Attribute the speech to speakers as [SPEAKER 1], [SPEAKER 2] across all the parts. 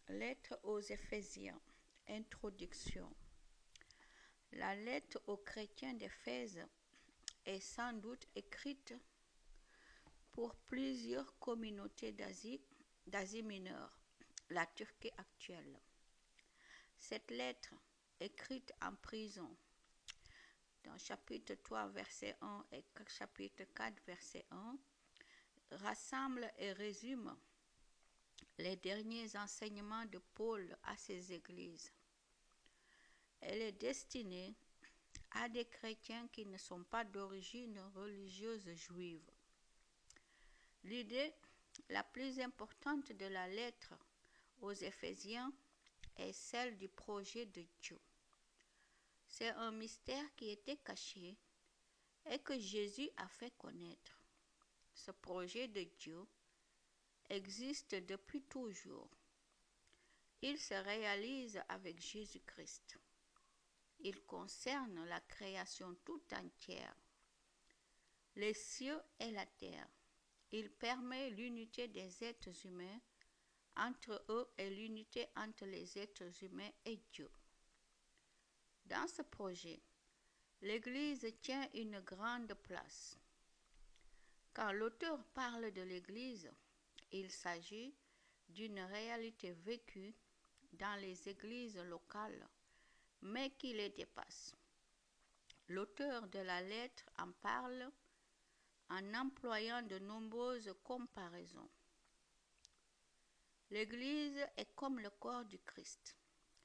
[SPEAKER 1] Lettre aux Éphésiens. Introduction. La lettre aux chrétiens d'Éphèse est sans doute écrite pour plusieurs communautés d'Asie mineure, la Turquie actuelle. Cette lettre, écrite en prison, dans chapitre 3, verset 1 et chapitre 4, verset 1, rassemble et résume les derniers enseignements de Paul à ces églises. Elle est destinée à des chrétiens qui ne sont pas d'origine religieuse juive. L'idée la plus importante de la lettre aux Éphésiens est celle du projet de Dieu. C'est un mystère qui était caché et que Jésus a fait connaître. Ce projet de Dieu existe depuis toujours. Il se réalise avec Jésus-Christ. Il concerne la création tout entière, les cieux et la terre. Il permet l'unité des êtres humains entre eux et l'unité entre les êtres humains et Dieu. Dans ce projet, l'Église tient une grande place. Quand l'auteur parle de l'Église, il s'agit d'une réalité vécue dans les églises locales, mais qui les dépasse. L'auteur de la lettre en parle en employant de nombreuses comparaisons. L'Église est comme le corps du Christ.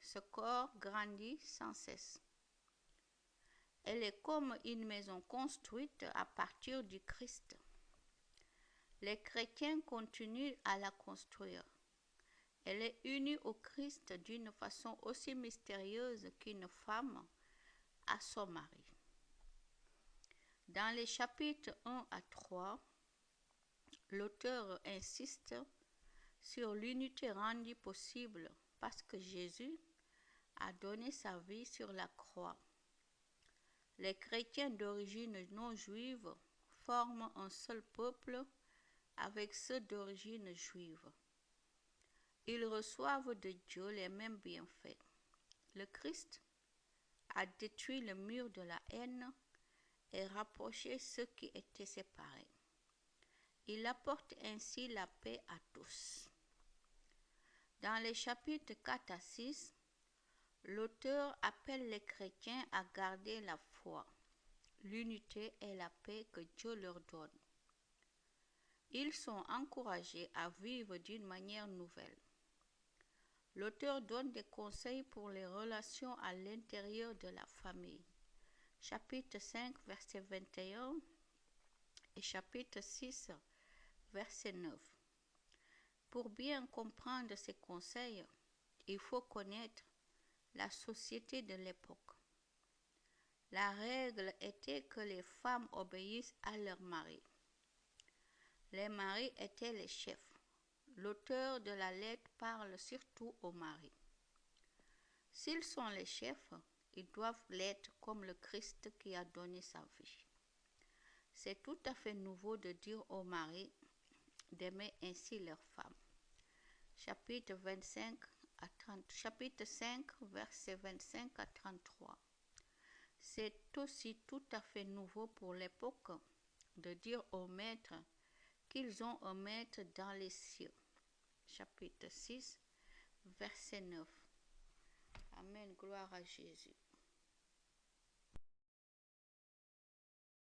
[SPEAKER 1] Ce corps grandit sans cesse. Elle est comme une maison construite à partir du Christ. Les chrétiens continuent à la construire. Elle est unie au Christ d'une façon aussi mystérieuse qu'une femme à son mari. Dans les chapitres 1 à 3, l'auteur insiste sur l'unité rendue possible parce que Jésus a donné sa vie sur la croix. Les chrétiens d'origine non juive forment un seul peuple avec ceux d'origine juive. Ils reçoivent de Dieu les mêmes bienfaits. Le Christ a détruit le mur de la haine et rapproché ceux qui étaient séparés. Il apporte ainsi la paix à tous. Dans les chapitres 4 à 6, l'auteur appelle les chrétiens à garder la foi, l'unité et la paix que Dieu leur donne. Ils sont encouragés à vivre d'une manière nouvelle. L'auteur donne des conseils pour les relations à l'intérieur de la famille. Chapitre 5, verset 21 et chapitre 6, verset 9. Pour bien comprendre ces conseils, il faut connaître la société de l'époque. La règle était que les femmes obéissent à leur mari. Les maris étaient les chefs. L'auteur de la lettre parle surtout aux maris. S'ils sont les chefs, ils doivent l'être comme le Christ qui a donné sa vie. C'est tout à fait nouveau de dire aux maris d'aimer ainsi leurs femmes. Chapitre 5, versets 25 à 33. C'est aussi tout à fait nouveau pour l'époque de dire aux maîtres qu'ils ont un maître dans les cieux. Chapitre 6, verset 9. Amen, gloire à Jésus.